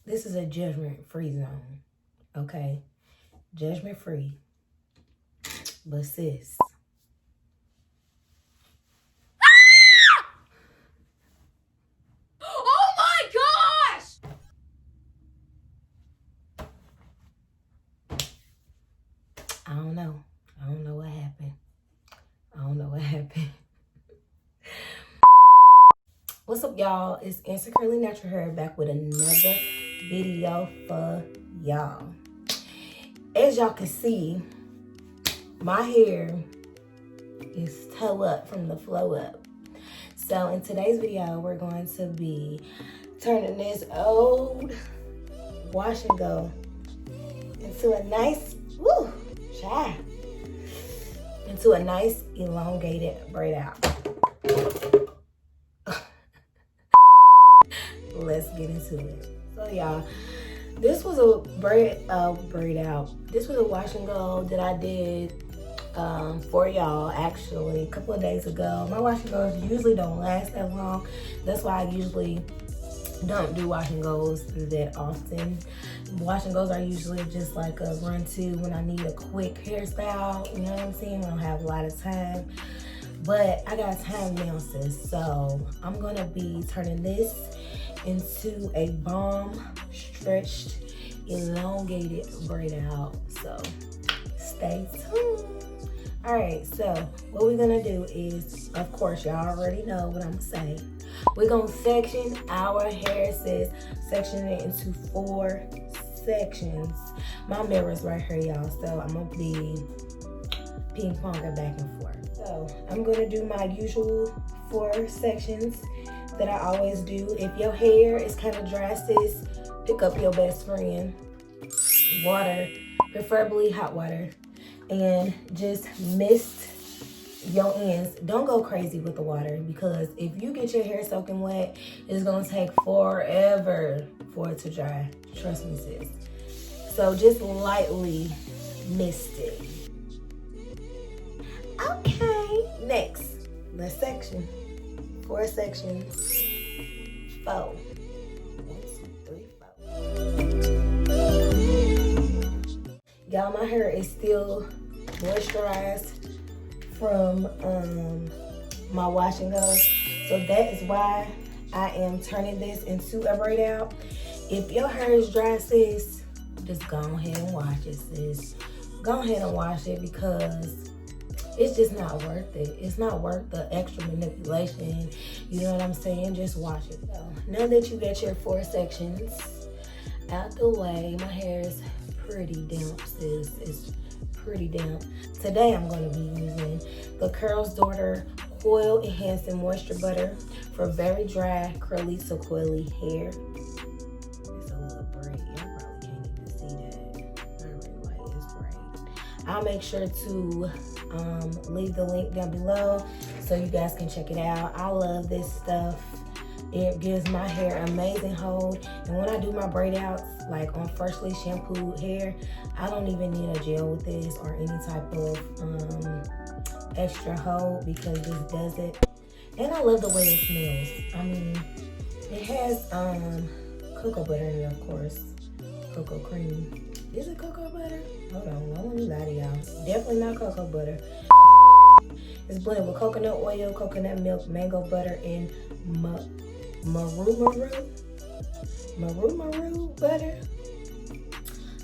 This is a judgment-free zone, okay? Judgment-free. But sis. Oh my gosh! I don't know. I don't know what happened. I don't know what happened. What's up, y'all? It's Insecurelynatural here, back with another video for y'all. As y'all can see, my hair is toe up from the flow up. So in today's video, we're going to be turning this old wash and go into a nice, into a nice elongated braid out. Let's get into it. So y'all, this was a braid out. This was a wash and go that I did for y'all actually a couple of days ago. My wash and goes usually don't last that long. That's why I usually don't do wash and goes that often. Wash and goes are usually just like a run to when I need a quick hairstyle, you know what I'm saying? I don't have a lot of time. But I got time now, sis. So I'm gonna be turning this into a bomb stretched elongated braid out. So stay tuned. All right, so what we're gonna do is, of course, y'all already know what I'm gonna say. We're gonna section our hair, sis. Section it into 4 sections. My mirror's right here, y'all. So I'm gonna be ping-ponging back and forth. So I'm gonna do my usual 4 sections that I always do. If your hair is kind of dry, sis, pick up your best friend, water, preferably hot water, and just mist your ends. Don't go crazy with the water, because if you get your hair soaking wet, it's gonna take forever for it to dry. Trust me, sis. So just lightly mist it. Okay, next, let's section. 4 sections. 4. 1, 2, 3, 4. Y'all, my hair is still moisturized from my wash and go. So that is why I am turning this into a braid out. If your hair is dry, sis, just go ahead and wash it, sis. Go ahead and wash it, because it's just not worth it. It's not worth the extra manipulation. You know what I'm saying? Just wash it. So now that you got your 4 sections out the way, my hair is pretty damp, sis. It's pretty damp. Today I'm going to be using the Curls Daughter Coil Enhancing Moisture Butter for very dry, curly to coily hair. It's a little braid. Y'all probably can't even see that. I really like this braid. I'll make sure to leave the link down below so you guys can check it out. I love this stuff. It gives my hair amazing hold, and when I do my braid outs, like on freshly shampooed hair, I don't even need a gel with this or any type of extra hold, because this does it. And I love the way it smells. I mean, it has cocoa butter in it, of course. Cocoa cream. Is it cocoa butter? Hold on, I want to lie to y'all. Definitely not cocoa butter. It's blended with coconut oil, coconut milk, mango butter, and maru butter.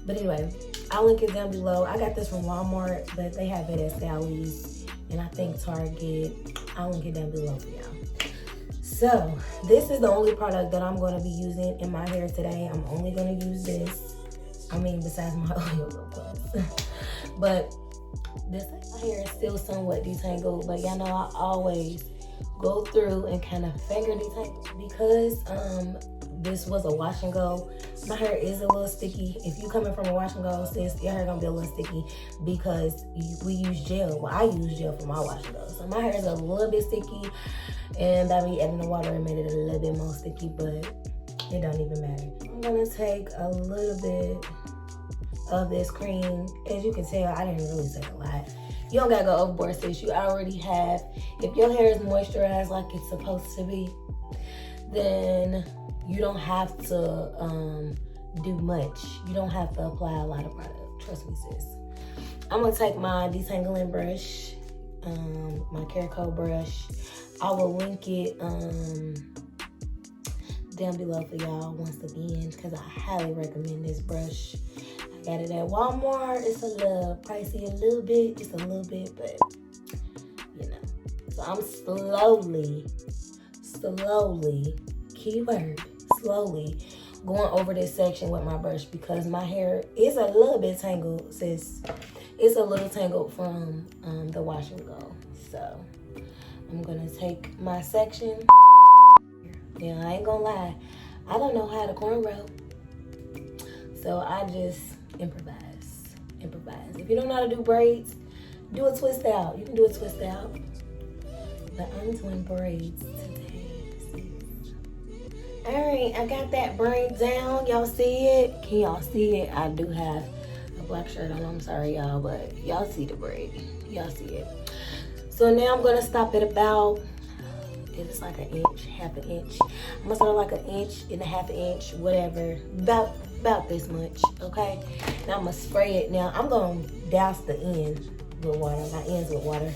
But anyway, I'll link it down below. I got this from Walmart, but they have it at Sally's and I think Target. I'll link it down below for y'all. So this is the only product that I'm going to be using in my hair today. I'm only going to use this. I mean, besides my oil, of course. But this my hair is still somewhat detangled, but y'all know I always go through and kind of finger detangle, because this was a wash and go. My hair is a little sticky. If you coming from a wash and go, sis, your hair gonna be a little sticky, because we use gel. Well, I use gel for my wash and go, so my hair is a little bit sticky, and by me adding the water, it made it a little bit more sticky, but it don't even matter. I'm gonna take a little bit of this cream. As you can tell, I didn't really take a lot. You don't gotta go overboard, sis. You already have, if your hair is moisturized like it's supposed to be, then you don't have to do much. You don't have to apply a lot of product. Trust me, sis. I'm gonna take my detangling brush, my Caraco brush. I will link it down below for y'all once again, because I highly recommend this brush. I got it at Walmart. It's a little pricey, a little bit, just a little bit, but you know. So I'm slowly, keyword, slowly going over this section with my brush, because my hair is a little bit tangled, sis. It's a little tangled from the wash and go. So I'm gonna take my section. Now I ain't gonna lie, I don't know how to cornrow, so I just improvise. If you don't know how to do braids, do a twist out. You can do a twist out, but I'm doing braids today. All right, I got that braid down. Y'all see it? Can y'all see it? I do have a black shirt on. I'm sorry, y'all, but y'all see the braid. Y'all see it. So now I'm gonna stop at about, if it's like an inch, half an inch. I'm gonna start like an inch and a half an inch, whatever, about this much, okay? Now I'm gonna spray it. Now I'm gonna douse the end with water, my ends with water.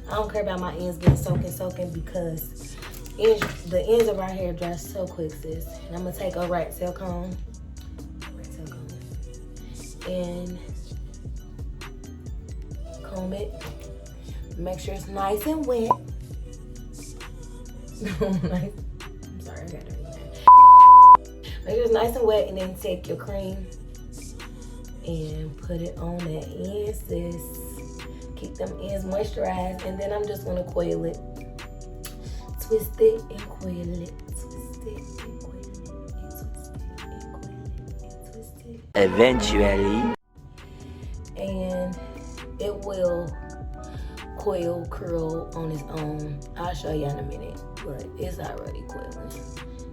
I don't care about my ends getting soaking, because the ends of our hair dry so quick, sis. And I'm gonna take a rat tail comb, and comb it. Make sure it's nice and wet. I'm sorry, I got to do that. Make sure it's nice and wet, and then take your cream and put it on that end, sis. Keep them ends moisturized, and then I'm just gonna coil it. Twist it and coil it. Twist it and coil it. And twist it and coil it. And twist it. Eventually. And it will coil, curl on its own. I'll show you in a minute, but it's already coiling.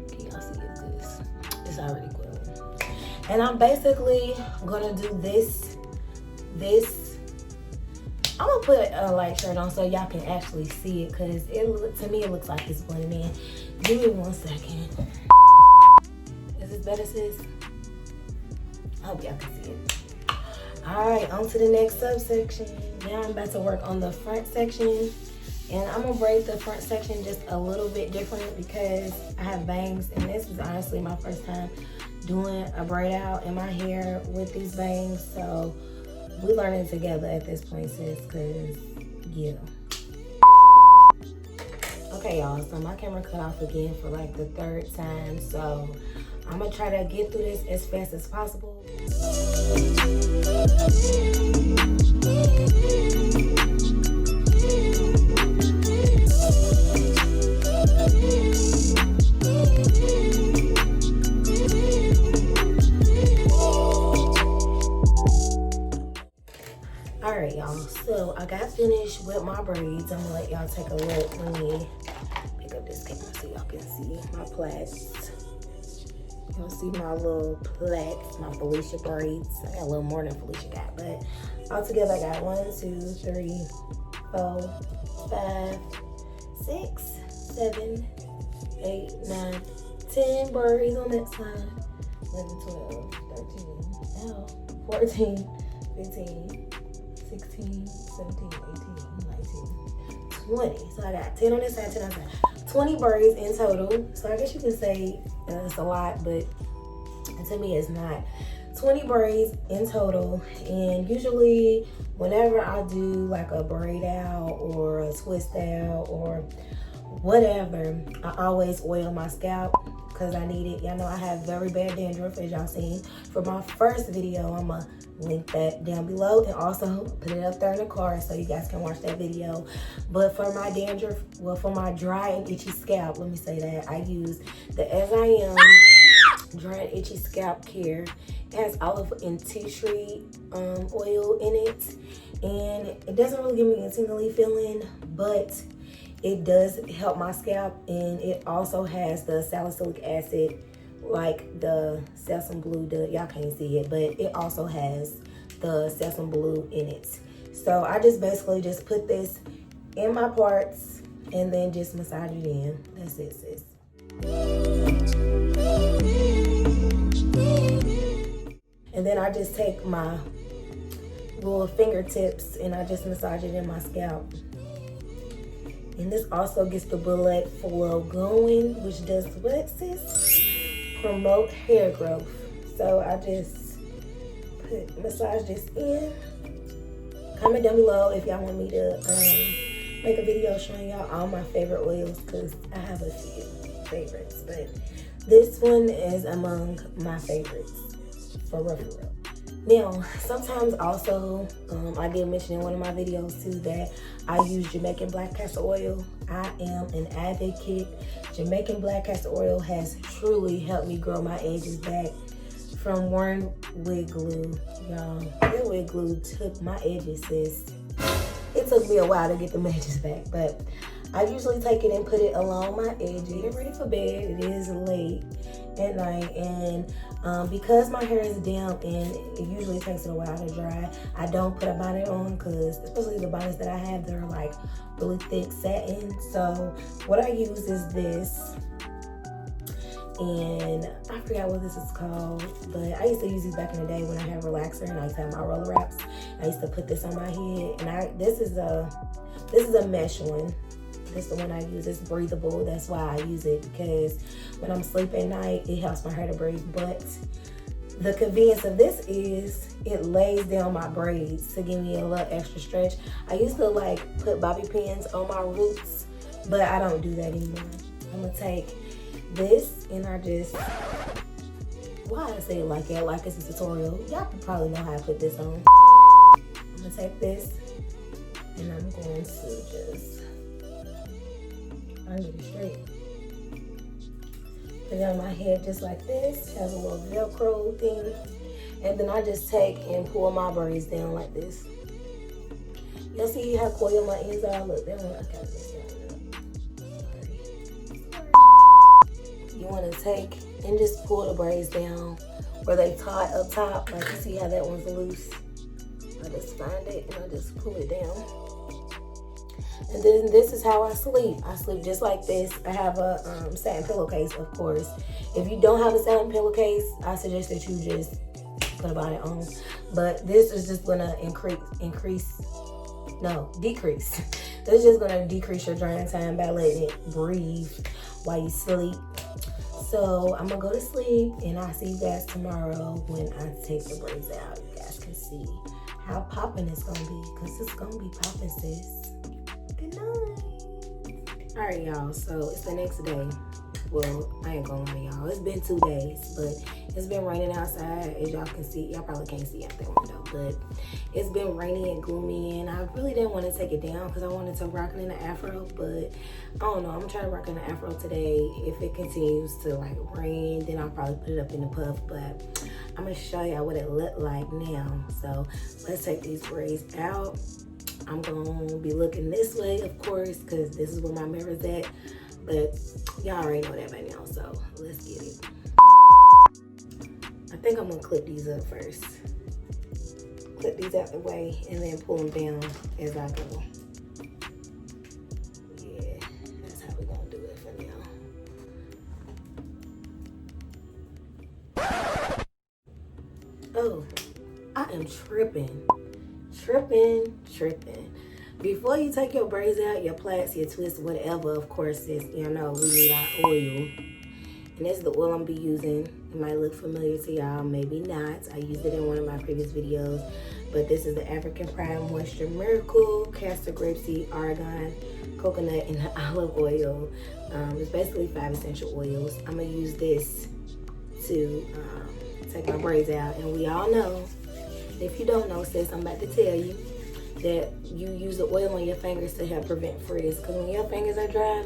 Can y'all see it, sis? It's already coiling. And I'm basically gonna do this. I'm gonna put a light shirt on so y'all can actually see it, because to me it looks like it's blending in. Give me 1 second. Is this better, sis? I hope y'all can see it. All right, on to the next subsection. Now I'm about to work on the front section, and I'm gonna braid the front section just a little bit different because I have bangs, and this is honestly my first time doing a braid out in my hair with these bangs, so we learning together at this point, sis, because yeah. Okay, y'all, so my camera cut off again for like the 3rd time, so I'm gonna try to get through this as fast as possible. Alright, y'all, so I got finished with my braids. I'm gonna let y'all take a look. Let me pick up this camera so y'all can see my plaits. Y'all see my little plaits, my Felicia braids. I got a little more than Felicia got, but altogether I got 1, 2, 3, 4, 5, 6, 7, 8, 9, 10 braids on that side. 11, 12, 13, 14, 15, 16, 17, 18, 19, 20. So I got 10 on this side, 10 on this side. 20 braids in total. So I guess you can say it's a lot, but to me it's not. 20 braids in total. And usually whenever I do like a braid out or a twist out or whatever, I always oil my scalp because I need it. Y'all know I have very bad dandruff, as y'all seen for my first video. I'm gonna link that down below and also put it up there in the card so you guys can watch that video. But for my dandruff, well, for my dry and itchy scalp, let me say that I use the As I Am Dry and Itchy Scalp Care. It has olive and tea tree oil in it, and it doesn't really give me a tingly feeling, but it does help my scalp. And it also has the salicylic acid, like the sesame blue. Y'all can't see it, but it also has the sesame blue in it. So I just basically just put this in my parts and then just massage it in. That's it, sis. then I just take my little fingertips and I just massage it in my scalp. And this also gets the blood flow going, which does what, sis? Promote hair growth. So I just massage this in. Comment down below if y'all want me to make a video showing y'all all my favorite oils, because I have a few favorites, but this one is among my favorites for rough and rough. Now, sometimes also, I did mention in one of my videos too that I use Jamaican black castor oil. I am an advocate. Jamaican black castor oil has truly helped me grow my edges back from wearing wig glue. Y'all, that wig glue took my edges, sis. It took me a while to get the edges back, but I usually take it and put it along my edges. Get ready for bed. It is late at night, and because my hair is damp and it usually takes it a while to dry, I don't put a bonnet on, because especially the bonnets that I have, they're like really thick satin. So what I use is this, and I forgot what this is called, but I used to use these back in the day when I had relaxer and I used to have my roller wraps. I used to put this on my head, and this is a mesh one. This is the one I use. It's breathable. That's why I use it, because when I'm sleeping at night, it helps my hair to breathe. But the convenience of this is it lays down my braids to give me a little extra stretch. I used to like put bobby pins on my roots, but I don't do that anymore. I'm gonna take this and I just, why I say it like that, like it's a tutorial. Y'all probably know how I put this on. I'm gonna take this and I'm going to just, I get it straight. Put it on my head just like this. Has a little Velcro thing. And then I just take and pull my braids down like this. Y'all see how coiled my ends are? Look, that one, I got this one. You want to take and just pull the braids down where they tie up top. Like you see how that one's loose. I just find it and I just pull it down. And then this is how I sleep. I sleep just like this. I have a satin pillowcase, of course. If you don't have a satin pillowcase, I suggest that you just put a bonnet on. But this is just gonna decrease. This is just gonna decrease your drying time by letting it breathe while you sleep. So I'm gonna go to sleep, and I'll see you guys tomorrow when I take the braids out. You guys can see how popping it's gonna be, because it's gonna be popping, sis. Good night. All right, y'all, so it's the next day. Well, I ain't gonna lie, y'all. It's been 2 days, but it's been raining outside, as y'all can see. Y'all probably can't see out that window, but it's been rainy and gloomy, and I really didn't want to take it down because I wanted to rock it in the afro, but I don't know. I'm trying to rock in the afro today. If it continues to like rain, then I'll probably put it up in the puff, but I'm gonna show y'all what it looked like now. So let's take these braids out. I'm gonna be looking this way, of course, because this is where my mirror's at. But y'all already know that by now, so let's get it. I think I'm gonna clip these up first. Clip these out the way and then pull them down as I go. Yeah, that's how we're gonna do it for now. Oh, I am tripping. Before you take your braids out, your plaits, your twists, whatever, of course, is, you know, we need our oil. And this is the oil I'm be using. It might look familiar to y'all, maybe not. I used it in one of my previous videos, but this is the African Pride Moisture Miracle Castor Grapeseed, Argan, Coconut, and Olive Oil. It's basically 5 essential oils. I'm gonna use this to take my braids out, and we all know, if you don't know, sis, I'm about to tell you that you use the oil on your fingers to help prevent frizz. Because when your fingers are dry,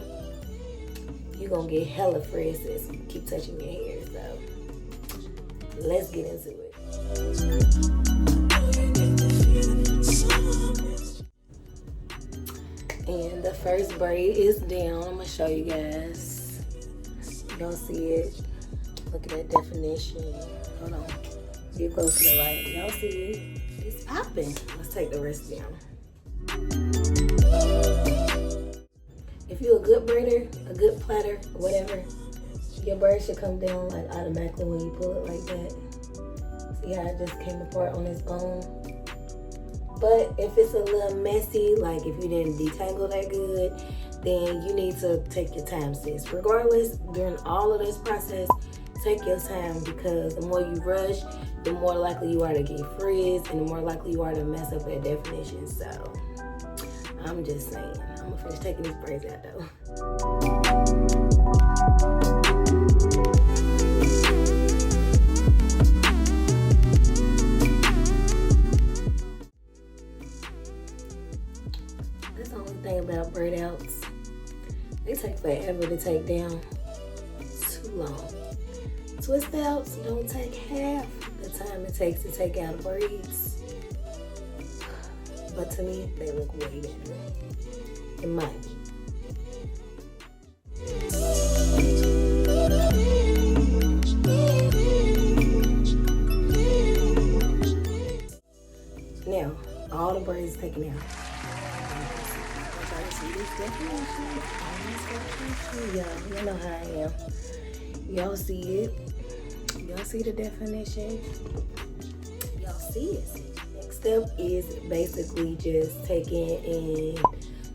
you're going to get hella frizz, sis. Keep touching your hair. So let's get into it. And the first braid is down. I'm going to show you guys. You don't see it. Look at that definition. Hold on. Get close to the light. Y'all see it? It's popping. Let's take the rest down. If you're a good braider, a good platter, whatever, your braid should come down like automatically when you pull it like that. See how it just came apart on its own? But if it's a little messy, like if you didn't detangle that good, then you need to take your time, sis. Regardless, during all of this process, take your time, because the more you rush, the more likely you are to get frizz and the more likely you are to mess up that definition. So I'm just saying, I'm gonna finish taking these braids out though. That's the only thing about braid outs. They take forever to take down. Too long. Twist outs don't take half the time it takes to take out braids. But to me, they look way better. It might be. Now, all the braids taken out. Y'all know how I am. Y'all see it. Y'all see the definition. Y'all see it. Next step is basically just taking and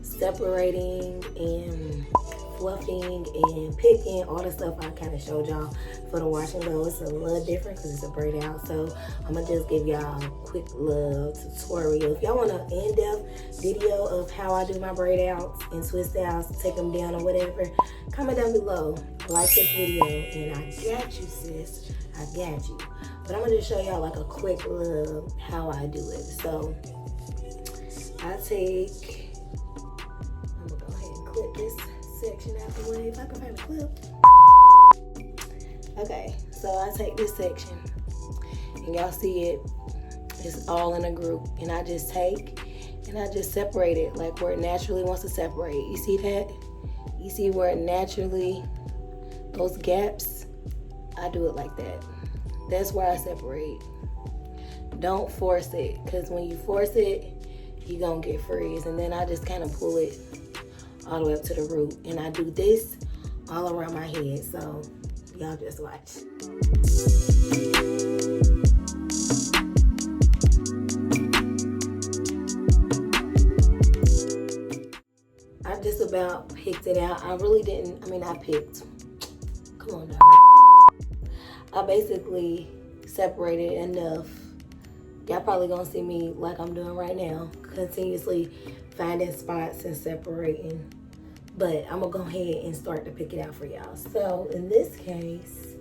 separating and fluffing and picking all the stuff I kind of showed y'all for the wash and go. It's a little different because it's a braid out, so I'm gonna just give y'all a quick little tutorial. If y'all want an in-depth video of how I do my braid outs and twist outs, take them down or whatever, comment down below, like this video, and I got you, sis. I got you. But I'm gonna just show y'all like a quick little how I do it. So I take, I'm gonna go ahead and clip this section out the way if I can find a clip. Okay, so I take this section and y'all see it, it's all in a group, and I just take and I just separate it like where it naturally wants to separate. You see that? You see where it naturally, those gaps, I do it like that. That's where I separate. Don't force it, because when you force it, you're gonna get frizz. And then I just kind of pull it all the way up to the root. And I do this all around my head. So y'all just watch. I just about picked it out. I really didn't, I picked. Come on now. I basically separated enough. Y'all probably gonna see me like I'm doing right now, continuously finding spots and separating. But I'm gonna go ahead and start to pick it out for y'all. So in this case,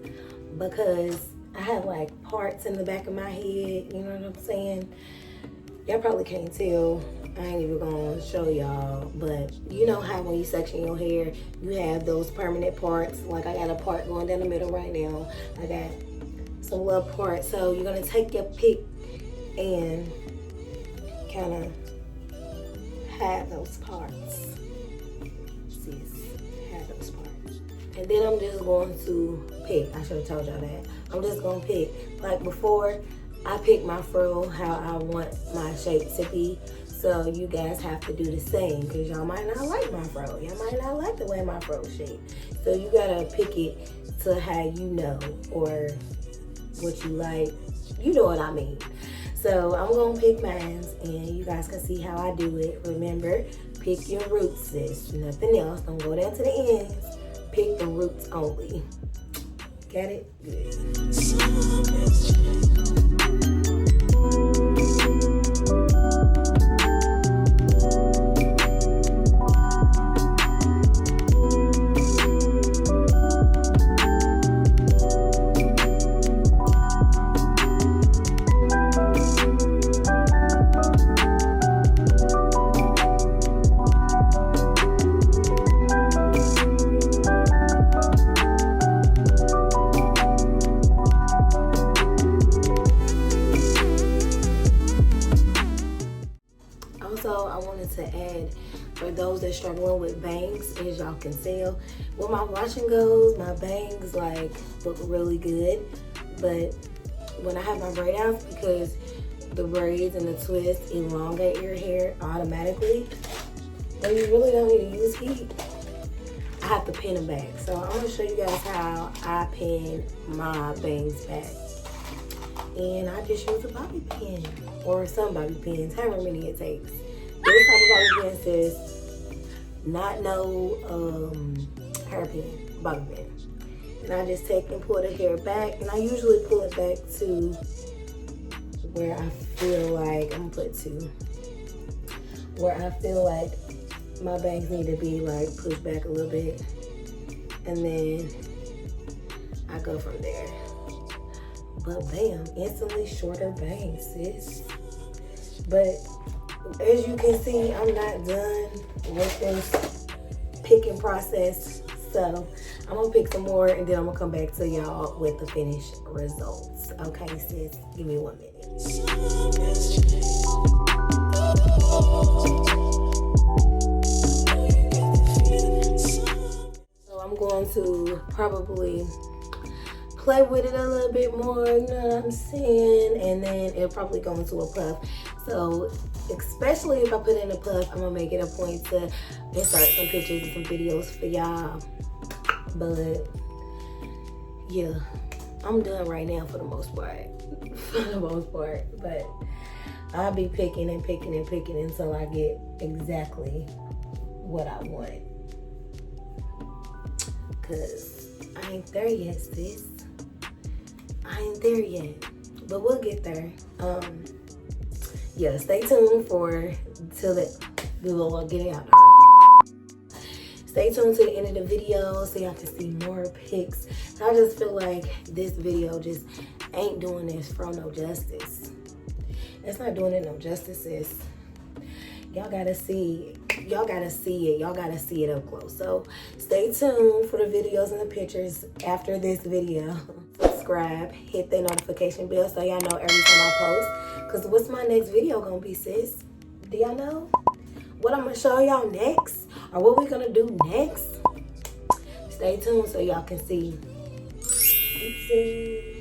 because I have like parts in the back of my head, you know what I'm saying? Y'all probably can't tell. I ain't even gonna show y'all, but you know how when you section your hair, you have those permanent parts. Like I got a part going down the middle right now. I got some little parts. So you're gonna take your pick and kind of hide those parts. Hide those parts. And then I'm just going to pick. I should have told y'all that. I'm just gonna pick. Like before, I picked my fro how I want my shape to be. So you guys have to do the same, because y'all might not like my fro. Y'all might not like the way my fro shaped. So you gotta pick it to how you know, or what you like. You know what I mean. So I'm gonna pick mine, and you guys can see how I do it. Remember, pick your roots, sis. Nothing else. Don't go down to the ends. Pick the roots only. Got it? Good. Also, I wanted to add, for those that struggling with bangs, as y'all can tell, with my washing goes, my bangs like look really good. But when I have my braid outs, because the braids and the twists elongate your hair automatically, then you really don't need to use heat. I have to pin them back. So I'm gonna show you guys how I pin my bangs back. and I just use a bobby pin or some bobby pins, however many it takes. This type of bobby pin says not no hairpin, bobby pin. And I just take and pull the hair back, and I usually pull it back to where I feel like, I'm gonna put to where I feel like my bangs need to be like pushed back a little bit, and then I go from there. But bam, instantly shorter bangs, sis. But as you can see, I'm not done with this picking process. So I'm gonna pick some more, and then I'm gonna come back to y'all with the finished results. Okay, sis, give me 1 minute. So I'm going to probably play with it a little bit more, you know what I'm saying? And then it'll probably go into a puff. So especially if I put in a puff, I'm gonna make it a point to insert some pictures and some videos for y'all. But yeah, I'm done right now for the most part. But I'll be picking and picking and picking until I get exactly what I want. Cause I ain't there yet, sis. I ain't there yet, but we'll get there. Yeah, stay tuned till we'll get it out. Stay tuned to the end of the video so y'all can see more pics. I just feel like this video just ain't doing this for no justice. It's not doing it no justice, sis. Y'all gotta see it. Y'all gotta see it up close. So stay tuned for the videos and the pictures after this video. Subscribe, hit that notification bell so y'all know every time I post. Cause what's my next video gonna be, sis? Do y'all know? What I'm gonna show y'all next? Or what we gonna do next? Stay tuned so y'all can see. Oopsie.